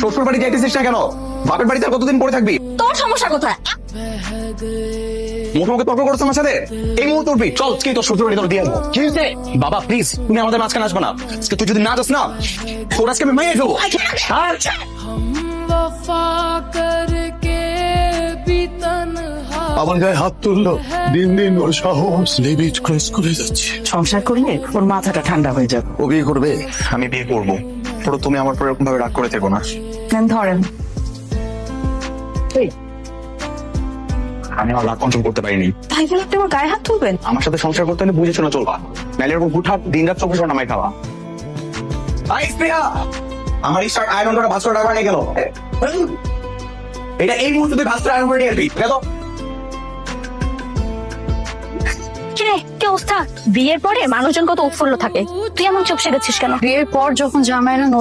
শ্বশুর বাড়ি যাইতেছিস না কেন? বাপের বাড়িতে আর কতদিন পড়ে থাকবি? তোর সমস্যা কোথায়? মুখে তর্ক করছো আমার সাথে? এই মুহূর্তে উঠবি, চল কি তোর শ্বশুর বাড়ি তোর দিয়ে আসবো। কি হয়েছে? বাবা প্লিজ, তুমি আমাদের মাঝখানে আসবে না। আজকে তুই যদি না যাস না, তোর আজকে আমি মাইরে ফেলবো। আমার গায়ে হাত তুললো, দিন দিন ওর সাহস লিমিট ক্রস করে যাচ্ছে। সংসার করলে ওর মাথাটা ঠান্ডা হয়ে যাবে। ও বিয়ে করবে, আমি বিয়ে করবো। তোর তুমি আমার পর এরকম ভাবে রাগ করে থেকো না। নেন ধরেন। আমি আমার রাগ কন্ট্রোল করতে পারিনি। তাই বলে আপনি আমার গায়ে হাত তুলবেন? আমার সাথে সংসার করতে হলে বুঝে শোনা চলবা, নাহলে এরকম হুটহাট দিন রাত চব্বিশ ঘন্টা মাই খাওয়া। আমার স্টার্ট আয়রন করা ভাস্কর টাকা নিয়ে গেল। এটা এই মুহূর্তে তুই ভাস্কর আয়রন করে নিয়ে আসবি। গেল কিরে, কি অবস্থা? বিয়ের পরে মানুষজন কত উৎফুল্ল থাকে, তুই এমন চুপসে গেছিস কেন? বিয়ের পর যখন জামাইরা নতুন